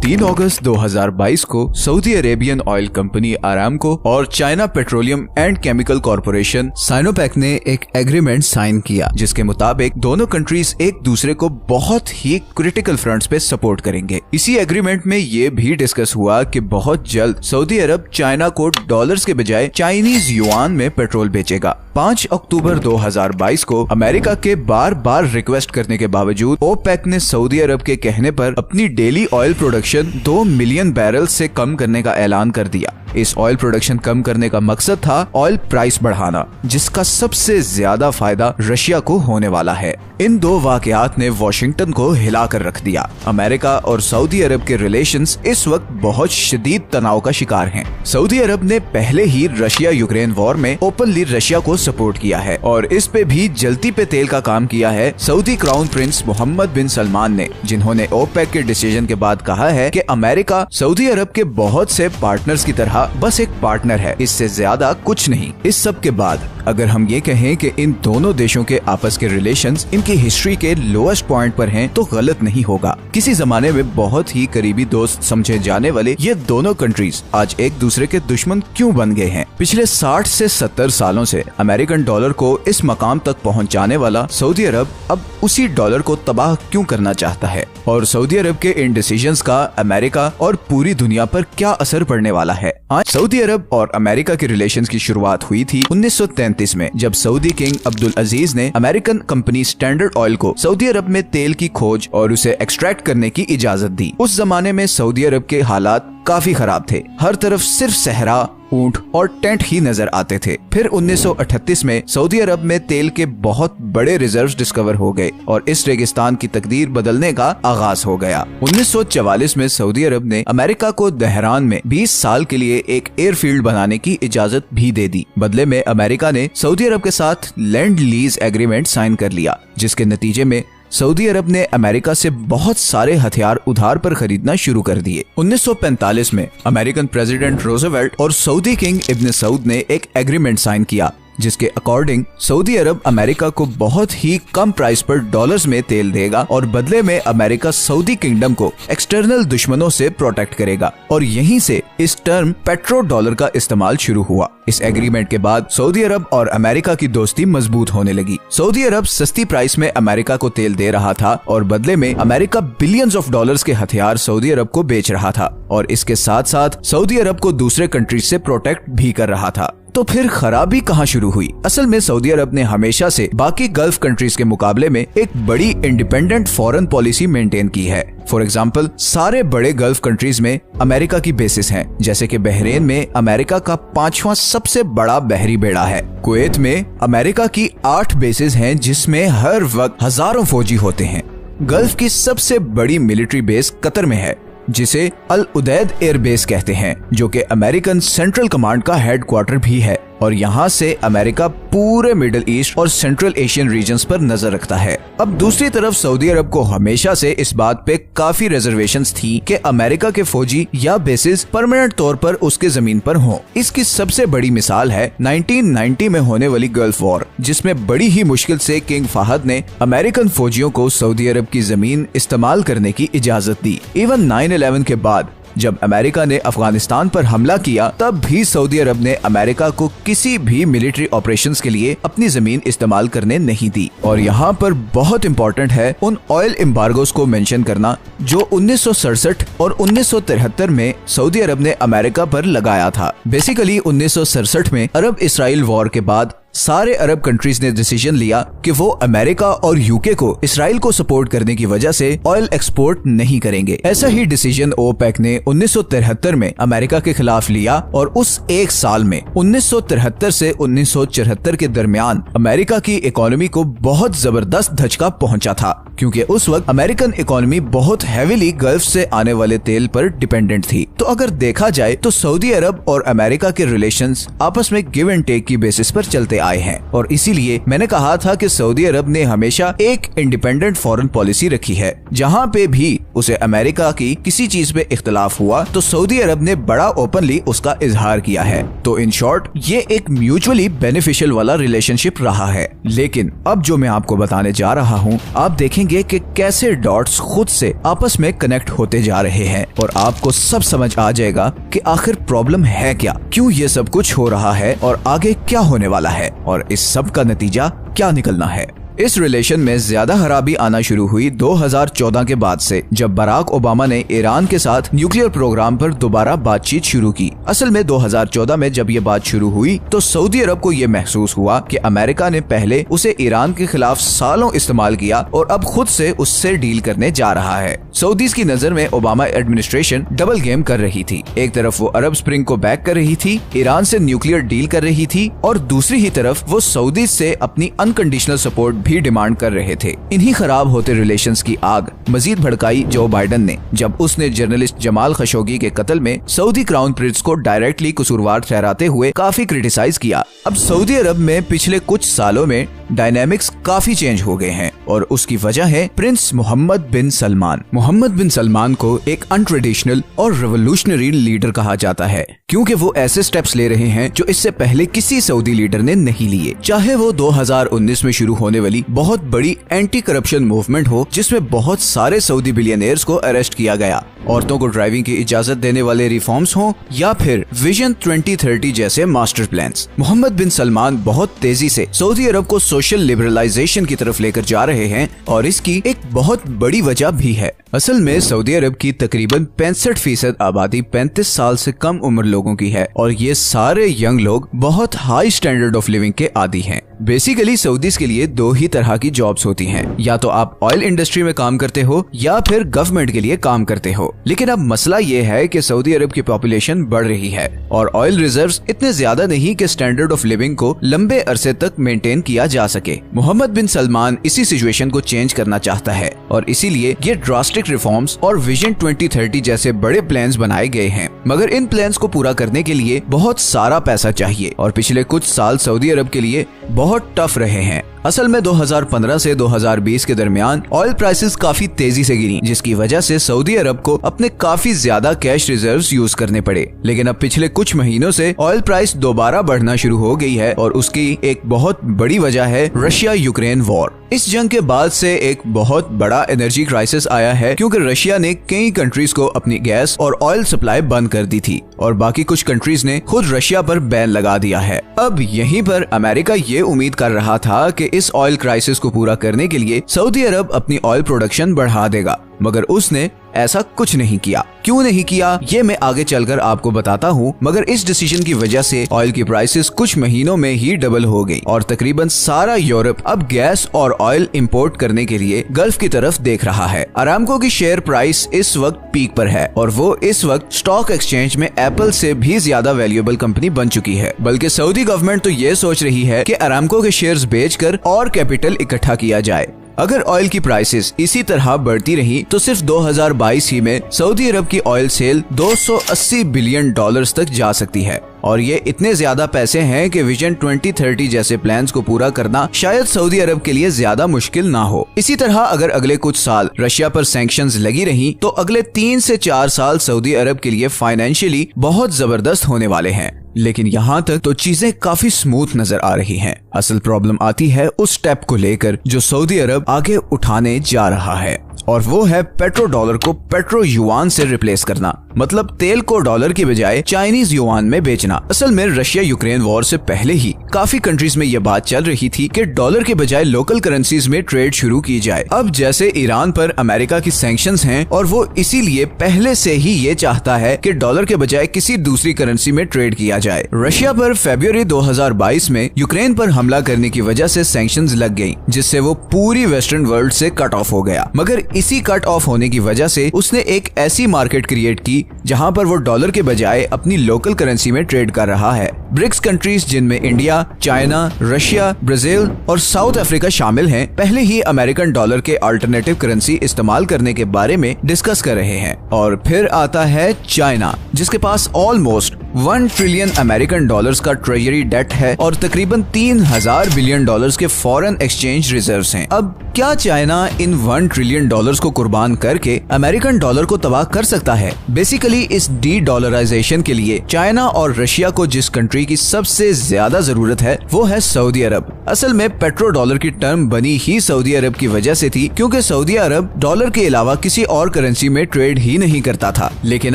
3 अगस्त 2022 को Saudi Arabian oil company Aramco और China petroleum and chemical corporation Sinopec ने एक एग्रीमेंट साइन किया, जिसके मुताबिक दोनों कंट्रीज एक दूसरे को बहुत ही क्रिटिकल फ्रंट्स पे सपोर्ट करेंगे। इसी एग्रीमेंट में ये भी डिस्कस हुआ कि बहुत जल्द सऊदी अरब चाइना को डॉलर्स के बजाय चाइनीज युआन में पेट्रोल बेचेगा। 5 अक्टूबर 2022 को अमेरिका के बार बार रिक्वेस्ट करने के बावजूद ओपेक ने सऊदी अरब के कहने पर अपनी daily oil production 2 million barrel से कम करने का ऐलान कर दिया। इस ऑयल प्रोडक्शन कम करने का मकसद था ऑयल प्राइस बढ़ाना, जिसका सबसे ज्यादा फायदा रशिया को होने वाला है। इन दो वाकयात ने वॉशिंगटन को हिलाकर रख दिया। अमेरिका और सऊदी अरब के रिलेशंस इस वक्त बहुत शदीद तनाव का शिकार हैं। सऊदी अरब ने पहले ही रशिया यूक्रेन वॉर में ओपनली रशिया को सपोर्ट किया है और इस पे भी जलती पे तेल का काम किया है सऊदी क्राउन प्रिंस मोहम्मद बिन सलमान ने, जिन्होंने ओपेक के डिसीजन के बाद कहा है कि अमेरिका सऊदी अरब के बहुत से पार्टनर्स की तरह बस एक पार्टनर है, इससे ज्यादा कुछ नहीं। इस सब के बाद अगर हम ये कहें कि इन दोनों देशों के आपस के रिलेशंस इनकी हिस्ट्री के लोएस्ट पॉइंट पर हैं, तो गलत नहीं होगा। किसी जमाने में बहुत ही करीबी दोस्त समझे जाने वाले ये दोनों कंट्रीज आज एक दूसरे के दुश्मन क्यों बन गए हैं? पिछले 60 से 70 सालों से अमेरिकन डॉलर को इस मकाम तक पहुंचाने वाला सऊदी अरब अब उसी डॉलर को तबाह क्यों करना चाहता है? और सऊदी अरब के इन डिसीजंस का अमेरिका और पूरी दुनिया पर क्या असर पड़ने वाला है? आज सऊदी अरब और अमेरिका के रिलेशंस की शुरुआत हुई थी 1933 में, जब सऊदी किंग अब्दुल अजीज ने अमेरिकन कंपनी स्टैंडर्ड ऑयल को सऊदी अरब में तेल की खोज और उसे एक्सट्रैक्ट करने की इजाजत दी। उस जमाने में सऊदी अरब के हालात काफी खराब थे। हर तरफ सिर्फ सहरा, ऊंट और टेंट ही नजर आते थे। फिर 1938 में सऊदी अरब में तेल के बहुत बड़े रिजर्व्स डिस्कवर हो गए और इस रेगिस्तान की तकदीर बदलने का आगाज हो गया। 1944 में सऊदी अरब ने अमेरिका को दहरान में 20 साल के लिए एक एयरफील्ड बनाने की इजाजत भी दे दी। बदले में अमेरिका ने सऊदी अरब के साथ लैंड लीज एग्रीमेंट साइन कर लिया, जिसके नतीजे में सऊदी अरब ने अमेरिका से बहुत सारे हथियार उधार पर खरीदना शुरू कर दिए। 1945 में अमेरिकन प्रेसिडेंट रोजवेल्ट और सऊदी किंग इब्न सऊद ने एक एग्रीमेंट साइन किया, जिसके अकॉर्डिंग सऊदी अरब अमेरिका को बहुत ही कम प्राइस पर डॉलर्स में तेल देगा और बदले में अमेरिका सऊदी किंगडम को एक्सटर्नल दुश्मनों से प्रोटेक्ट करेगा। और यहीं से इस टर्म पेट्रो डॉलर का इस्तेमाल शुरू हुआ। इस एग्रीमेंट के बाद सऊदी अरब और अमेरिका की दोस्ती मजबूत होने लगी। सऊदी अरब सस्ती प्राइस में अमेरिका को तेल दे रहा था और बदले में अमेरिका बिलियंस ऑफ डॉलर्स के हथियार सऊदी अरब को बेच रहा था और इसके साथ साथ सऊदी अरब को दूसरे कंट्रीज से प्रोटेक्ट भी कर रहा था। तो फिर खराबी कहाँ शुरू हुई? असल में सऊदी अरब ने हमेशा से बाकी गल्फ कंट्रीज के मुकाबले में एक बड़ी इंडिपेंडेंट फॉरेन पॉलिसी मेंटेन की है। फॉर एग्जाम्पल, सारे बड़े गल्फ कंट्रीज में अमेरिका की बेसिस हैं, जैसे कि बहरीन में अमेरिका का 5वां सबसे बड़ा बहरी बेड़ा है। कुवैत में अमेरिका की 8 बेसिस हैं, जिसमें हर वक्त हजारों फौजी होते हैं। गल्फ की सबसे बड़ी मिलिट्री बेस कतर में है, जिसे अल उदैद एयर बेस कहते हैं, जो कि अमेरिकन सेंट्रल कमांड का हेडक्वार्टर भी है। और यहाँ से अमेरिका पूरे मिडिल ईस्ट और सेंट्रल एशियन रीजन्स पर नजर रखता है। अब दूसरी तरफ सऊदी अरब को हमेशा से इस बात पे काफी रिजर्वेशंस थी कि अमेरिका के फौजी या बेसिस परमानेंट तौर पर उसके जमीन पर हों। इसकी सबसे बड़ी मिसाल है 1990 में होने वाली गल्फ वॉर, जिसमें बड़ी ही मुश्किल से किंग फहद ने अमेरिकन फौजियों को सऊदी अरब की जमीन इस्तेमाल करने की इजाजत दी। इवन 9/11 के बाद जब अमेरिका ने अफगानिस्तान पर हमला किया, तब भी सऊदी अरब ने अमेरिका को किसी भी मिलिट्री ऑपरेशंस के लिए अपनी जमीन इस्तेमाल करने नहीं दी। और यहाँ पर बहुत इम्पोर्टेंट है उन ऑयल एम्बार्गोस को मेंशन करना जो 1967 और 1973 में सऊदी अरब ने अमेरिका पर लगाया था। बेसिकली 1967 में अरब इसराइल वॉर के बाद सारे अरब कंट्रीज ने डिसीजन लिया कि वो अमेरिका और यूके को इसराइल को सपोर्ट करने की वजह से ऑयल एक्सपोर्ट नहीं करेंगे। ऐसा ही डिसीजन ओपेक ने 1973 में अमेरिका के खिलाफ लिया और उस एक साल में 1973 से 1974 के दरमियान अमेरिका की इकोनॉमी को बहुत जबरदस्त धचका पहुंचा था, क्योंकि उस वक्त अमेरिकन इकोनॉमी बहुत हेवीली गल्फ से आने वाले तेल पर डिपेंडेंट थी। तो अगर देखा जाए तो सऊदी अरब और अमेरिका के रिलेशंस आपस में गिव एंड टेक की बेसिस पर चलते आए हैं। और इसीलिए मैंने कहा था कि सऊदी अरब ने हमेशा एक इंडिपेंडेंट फॉरेन पॉलिसी रखी है। जहाँ पे भी उसे अमेरिका की किसी चीज पे इख्तलाफ हुआ तो सऊदी अरब ने बड़ा ओपनली उसका इजहार किया है। तो इन शॉर्ट ये एक म्यूचुअली बेनिफिशियल वाला रिलेशनशिप रहा है। लेकिन अब जो मैं आपको बताने जा रहा हूँ, आप देखेंगे कि कैसे डॉट्स खुद से आपस में कनेक्ट होते जा रहे हैं और आपको सब समझ आ जाएगा कि आखिर प्रॉब्लम है क्या, क्यों ये सब कुछ हो रहा है और आगे क्या होने वाला है और इस सब का नतीजा क्या निकलना है। इस रिलेशन में ज्यादा खराबी आना शुरू हुई 2014 के बाद से, जब बराक ओबामा ने ईरान के साथ न्यूक्लियर प्रोग्राम पर दोबारा बातचीत शुरू की। असल में 2014 में जब ये बात शुरू हुई तो सऊदी अरब को ये महसूस हुआ कि अमेरिका ने पहले उसे ईरान के खिलाफ सालों इस्तेमाल किया और अब खुद से उससे डील करने जा रहा है। सऊदीज की नजर में ओबामा एडमिनिस्ट्रेशन डबल गेम कर रही थी। एक तरफ वो अरब स्प्रिंग को बैक कर रही थी, ईरान से न्यूक्लियर डील कर रही थी, और दूसरी ही तरफ वो सऊदी से अपनी अनकंडीशनल सपोर्ट भी डिमांड कर रहे थे। इन्हीं खराब होते रिलेशंस की आग मजीद भड़काई जो बाइडन ने, जब उसने जर्नलिस्ट जमाल खशोगी के कत्ल में सऊदी क्राउन प्रिंस को डायरेक्टली कसूरवार ठहराते हुए काफी क्रिटिसाइज किया। अब सऊदी अरब में पिछले कुछ सालों में डायनेमिक्स काफी चेंज हो गए हैं और उसकी वजह है प्रिंस मोहम्मद बिन सलमान। मोहम्मद बिन सलमान को एक अनट्रेडिशनल और रेवोल्यूशनरी लीडर कहा जाता है, क्योंकि वो ऐसे स्टेप्स ले रहे हैं जो इससे पहले किसी सऊदी लीडर ने नहीं लिए। चाहे वो 2019 में शुरू होने वाली बहुत बड़ी एंटी करप्शन मूवमेंट हो, जिसमें बहुत सारे सऊदी बिलियनियर्स को अरेस्ट किया गया, औरतों को ड्राइविंग की इजाजत देने वाले रिफॉर्म्स हो, या फिर विजन 2030 जैसे मास्टर प्लान्स। मोहम्मद बिन सलमान बहुत तेजी से सऊदी अरब को सोशल लिबरलाइजेशन की तरफ लेकर जा रहे हैं और इसकी एक बहुत बड़ी वजह भी है। असल में सऊदी अरब की तकरीबन 65% आबादी 35 साल से कम उम्र लोगों की है और ये सारे यंग लोग बहुत हाई स्टैंडर्ड ऑफ लिविंग के आदी हैं। बेसिकली सऊदीज के लिए दो ही तरह की जॉब्स होती हैं, या तो आप ऑयल इंडस्ट्री में काम करते हो या फिर गवर्नमेंट के लिए काम करते हो। लेकिन अब मसला ये है कि सऊदी अरब की पॉपुलेशन बढ़ रही है और ऑयल रिजर्व्स इतने ज्यादा नहीं कि स्टैंडर्ड ऑफ लिविंग को लंबे अरसे तक मेंटेन किया जा सके। मोहम्मद बिन सलमान इसी सिचुएशन को चेंज करना चाहता है और इसीलिए ये ड्रास्टिक रिफॉर्म्स और विजन 2030 जैसे बड़े प्लान्स बनाए गए हैं। मगर इन प्लान्स को पूरा करने के लिए बहुत सारा पैसा चाहिए और पिछले कुछ साल सऊदी अरब के लिए बहुत टफ रहे हैं। असल में 2015 से 2020 के दरमियान ऑयल प्राइसेस काफी तेजी से गिरी, जिसकी वजह से सऊदी अरब को अपने काफी ज्यादा कैश रिजर्व्स यूज करने पड़े। लेकिन अब पिछले कुछ महीनों से ऑयल प्राइस दोबारा बढ़ना शुरू हो गई है और उसकी एक बहुत बड़ी वजह है रशिया यूक्रेन वॉर। इस जंग के बाद से एक बहुत बड़ा एनर्जी क्राइसिस आया है, क्योंकि रशिया ने कई कंट्रीज को अपनी गैस और ऑयल सप्लाई बंद कर दी थी और बाकी कुछ कंट्रीज ने खुद रशिया पर बैन लगा दिया है। अब यहीं पर अमेरिका ये उम्मीद कर रहा था कि इस ऑयल क्राइसिस को पूरा करने के लिए सऊदी अरब अपनी ऑयल प्रोडक्शन बढ़ा देगा, मगर उसने ऐसा कुछ नहीं किया। क्यों नहीं किया ये मैं आगे चलकर आपको बताता हूँ, मगर इस डिसीजन की वजह से ऑयल की प्राइसेस कुछ महीनों में ही डबल हो गई और तकरीबन सारा यूरोप अब गैस और ऑयल इंपोर्ट करने के लिए गल्फ की तरफ देख रहा है। अरामको की शेयर प्राइस इस वक्त पीक पर है और वो इस वक्त स्टॉक एक्सचेंज में एप्पल से भी ज्यादा वैल्यूएबल कंपनी बन चुकी है। बल्कि सऊदी गवर्नमेंट तो ये सोच रही है कि अरामको के शेयर्स बेचकर और कैपिटल इकट्ठा किया जाए। अगर ऑयल की प्राइसेस इसी तरह बढ़ती रही तो सिर्फ 2022 ही में सऊदी अरब की ऑयल सेल 280 बिलियन डॉलर्स तक जा सकती है और ये इतने ज्यादा पैसे हैं कि विजन 2030 जैसे प्लान्स को पूरा करना शायद सऊदी अरब के लिए ज्यादा मुश्किल ना हो। इसी तरह अगर अगले कुछ साल रशिया पर सैंक्शंस लगी रही तो अगले 3 से 4 साल सऊदी अरब के लिए फाइनेंशियली बहुत जबरदस्त होने वाले हैं। लेकिन यहाँ तक तो चीजें काफी स्मूथ नजर आ रही हैं। असल प्रॉब्लम आती है उस स्टेप को लेकर जो सऊदी अरब आगे उठाने जा रहा है और वो है पेट्रो डॉलर को पेट्रो युआन से रिप्लेस करना, मतलब तेल को डॉलर की बजाय चाइनीज युआन में बेचना। असल में रशिया यूक्रेन वॉर से पहले ही काफी कंट्रीज में ये बात चल रही थी कि डॉलर के बजाय लोकल करेंसीज में ट्रेड शुरू की जाए। अब जैसे ईरान पर अमेरिका की सैंक्शंस हैं और वो इसीलिए पहले से ही ये चाहता है कि डॉलर के बजाय किसी दूसरी करेंसी में ट्रेड किया जाए। रशिया पर फरवरी 2022 में यूक्रेन पर हमला करने की वजह से सैंक्शंस लग गयी, जिससे वो पूरी वेस्टर्न वर्ल्ड से कट ऑफ हो गया। मगर इसी कट ऑफ होने की वजह से उसने एक ऐसी मार्केट क्रिएट की जहां पर वो डॉलर के बजाय अपनी लोकल करेंसी में ट्रेड कर रहा है। ब्रिक्स कंट्रीज जिनमें इंडिया, चाइना, रशिया, ब्राजील और साउथ अफ्रीका शामिल हैं, पहले ही अमेरिकन डॉलर के अल्टरनेटिव करेंसी इस्तेमाल करने के बारे में डिस्कस कर रहे हैं। और फिर आता है चाइना, जिसके पास ऑलमोस्ट 1 ट्रिलियन अमेरिकन डॉलर्स का ट्रेजरी डेट है और तकरीबन 3000 बिलियन डॉलर्स के फॉरेन एक्सचेंज रिजर्व्स हैं। अब क्या चाइना इन 1 ट्रिलियन डॉलर्स को कुर्बान करके अमेरिकन डॉलर को तबाह कर सकता है? बेसिकली इस डी डॉलराइजेशन के लिए चाइना और रशिया को जिस कंट्री की सबसे ज्यादा जरूरत है वो है सऊदी अरब। असल में पेट्रो डॉलर की टर्म बनी ही सऊदी अरब की वजह से थी, क्योंकि सऊदी अरब डॉलर के अलावा किसी और करेंसी में ट्रेड ही नहीं करता था। लेकिन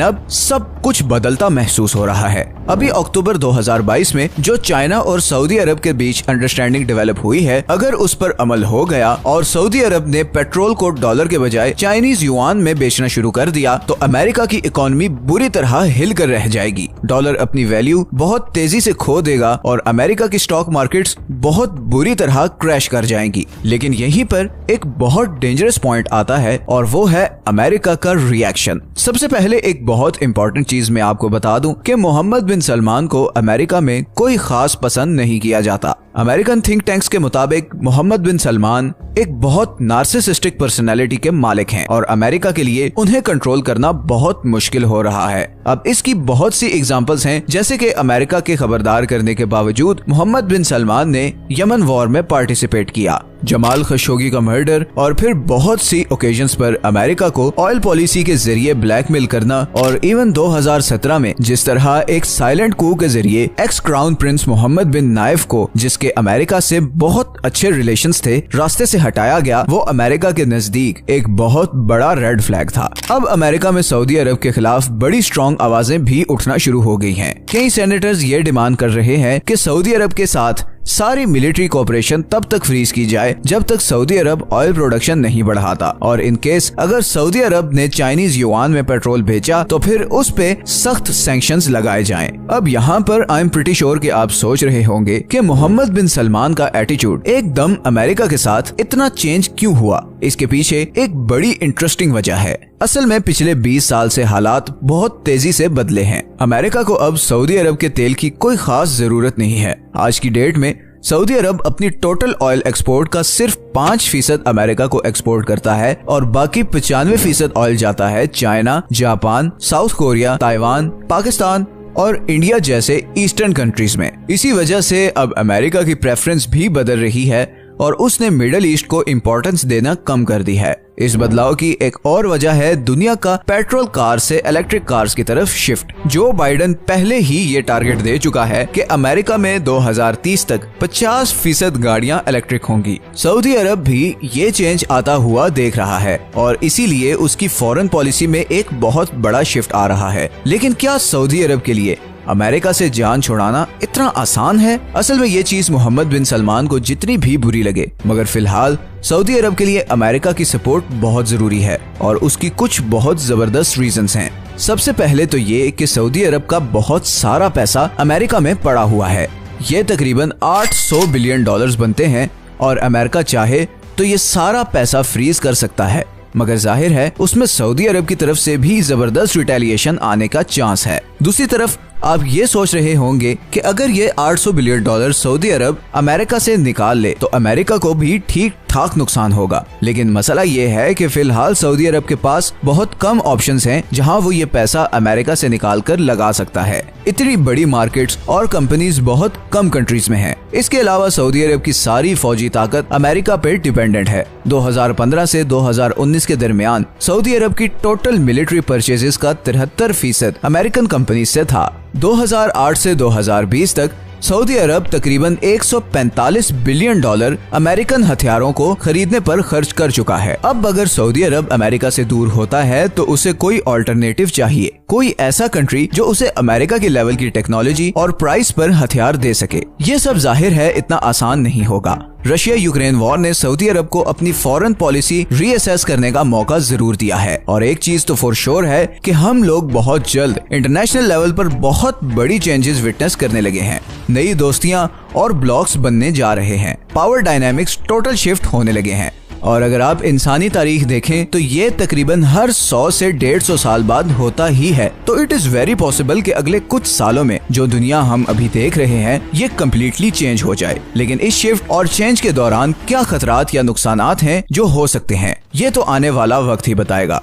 अब सब कुछ बदलता महसूस हो रहा है। अभी अक्टूबर 2022 में जो चाइना और सऊदी अरब के बीच अंडरस्टैंडिंग डेवलप हुई है, अगर उस पर अमल हो गया और सऊदी अरब ने पेट्रोल को डॉलर के बजाय चाइनीज युआन में बेचना शुरू कर दिया तो अमेरिका की इकोनॉमी बुरी तरह हिल कर रह जाएगी। डॉलर अपनी वैल्यू बहुत तेजी से खो देगा और अमेरिका की स्टॉक मार्केट्स बहुत बुरी तरह क्रैश कर जाएंगी। लेकिन यहीं पर एक बहुत डेंजरस पॉइंट आता है और वो है अमेरिका का रिएक्शन। सबसे पहले एक बहुत इंपॉर्टेंट चीज मैं आपको बता दूं कि मोहम्मद बिन सलमान को अमेरिका में कोई खास पसंद नहीं किया जाता। अमेरिकन थिंक टैंक्स के मुताबिक मोहम्मद बिन सलमान एक बहुत नार्सिसिस्टिक पर्सनैलिटी के मालिक हैं और अमेरिका के लिए उन्हें कंट्रोल करना बहुत मुश्किल हो रहा है। अब इसकी बहुत सी एग्जांपल्स हैं, जैसे कि अमेरिका के खबरदार करने के बावजूद मोहम्मद बिन सलमान ने यमन वॉर में पार्टिसिपेट किया, जमाल खशोगी का मर्डर और फिर बहुत सी ओकेजन्स पर अमेरिका को ऑयल पॉलिसी के जरिए ब्लैकमेल करना और इवन 2017 में जिस तरह एक साइलेंट कू के जरिए एक्स क्राउन प्रिंस मोहम्मद बिन नाइफ को, जिसके अमेरिका से बहुत अच्छे रिलेशंस थे, रास्ते से हटाया गया, वो अमेरिका के नजदीक एक बहुत बड़ा रेड फ्लैग था। अब अमेरिका में सऊदी अरब के खिलाफ बड़ी स्ट्रॉन्ग आवाजें भी उठना शुरू हो गई हैं। कई सेनेटर्स ये डिमांड कर रहे हैं कि सऊदी अरब के साथ सारी मिलिट्री कोऑपरेशन तब तक फ्रीज की जाए जब तक सऊदी अरब ऑयल प्रोडक्शन नहीं बढ़ाता, और इन केस अगर सऊदी अरब ने चाइनीज युआन में पेट्रोल बेचा तो फिर उस पे सख्त सैंक्शंस लगाए जाएं। अब यहाँ पर आई एम प्रीटी श्योर कि आप सोच रहे होंगे कि मोहम्मद बिन सलमान का एटीट्यूड एकदम अमेरिका के साथ इतना चेंज क्यों हुआ। इसके पीछे एक बड़ी इंटरेस्टिंग वजह है। असल में पिछले 20 साल से हालात बहुत तेजी से बदले हैं। अमेरिका को अब सऊदी अरब के तेल की कोई खास जरूरत नहीं है। आज की डेट में सऊदी अरब अपनी टोटल ऑयल एक्सपोर्ट का सिर्फ 5% अमेरिका को एक्सपोर्ट करता है और बाकी 95% ऑयल जाता है China, Japan, south Korea, Taiwan, Pakistan और इंडिया जैसे ईस्टर्न कंट्रीज में। इसी वजह से अब अमेरिका की प्रेफरेंस भी बदल रही है और उसने मिडिल ईस्ट को इम्पोर्टेंस देना कम कर दी है। इस बदलाव की एक और वजह है दुनिया का पेट्रोल कार से इलेक्ट्रिक कार्स की तरफ शिफ्ट। जो बाइडेन पहले ही ये टारगेट दे चुका है कि अमेरिका में 2030 तक 50% गाड़ियां इलेक्ट्रिक होंगी। सऊदी अरब भी ये चेंज आता हुआ देख रहा है और इसीलिए उसकी फॉरेन पॉलिसी में एक बहुत बड़ा शिफ्ट आ रहा है। लेकिन क्या सऊदी अरब के लिए अमेरिका से जान छुड़ाना इतना आसान है? असल में ये चीज मोहम्मद बिन सलमान को जितनी भी बुरी लगे, मगर फिलहाल सऊदी अरब के लिए अमेरिका की सपोर्ट बहुत जरूरी है और उसकी कुछ बहुत जबरदस्त रीजंस हैं। सबसे पहले तो ये कि सऊदी अरब का बहुत सारा पैसा अमेरिका में पड़ा हुआ है। ये तकरीबन 800 बिलियन डॉलर्स बनते हैं और अमेरिका चाहे तो ये सारा पैसा फ्रीज कर सकता है, मगर जाहिर है उसमें सऊदी अरब की तरफ से भी जबरदस्त रिटेलिएशन आने का चांस है। दूसरी तरफ आप ये सोच रहे होंगे कि अगर ये 800 बिलियन डॉलर सऊदी अरब अमेरिका से निकाल ले तो अमेरिका को भी ठीक ठाक नुकसान होगा। लेकिन मसला ये है कि फिलहाल सऊदी अरब के पास बहुत कम ऑप्शंस हैं जहां वो ये पैसा अमेरिका से निकाल कर लगा सकता है। इतनी बड़ी मार्केट्स और कंपनीज बहुत कम कंट्रीज में हैं। इसके अलावा सऊदी अरब की सारी फौजी ताकत अमेरिका पे डिपेंडेंट है। 2015 से 2019 के दरमियान सऊदी अरब की टोटल मिलिट्री परचेजेस का 73% अमेरिकन कंपनी से था। 2008 से 2020 तक सऊदी अरब तकरीबन 145 बिलियन डॉलर अमेरिकन हथियारों को खरीदने पर खर्च कर चुका है। अब अगर सऊदी अरब अमेरिका से दूर होता है तो उसे कोई ऑल्टरनेटिव चाहिए, कोई ऐसा कंट्री जो उसे अमेरिका के लेवल की टेक्नोलॉजी और प्राइस पर हथियार दे सके। ये सब जाहिर है इतना आसान नहीं होगा। रशिया यूक्रेन वॉर ने सऊदी अरब को अपनी फॉरेन पॉलिसी रीअसेस करने का मौका जरूर दिया है और एक चीज तो फॉर श्योर है कि हम लोग बहुत जल्द इंटरनेशनल लेवल पर बहुत बड़ी चेंजेस विटनेस करने लगे हैं। नई दोस्तियां और ब्लॉक्स बनने जा रहे हैं। पावर डायनामिक्स टोटल शिफ्ट होने लगे हैं और अगर आप इंसानी तारीख देखें तो ये तकरीबन हर 100 से 150 साल बाद होता ही है। तो इट इज वेरी पॉसिबल कि अगले कुछ सालों में जो दुनिया हम अभी देख रहे हैं ये कम्प्लीटली चेंज हो जाए। लेकिन इस शिफ्ट और चेंज के दौरान क्या खतरात या नुकसानात हैं जो हो सकते हैं, ये तो आने वाला वक्त ही बताएगा।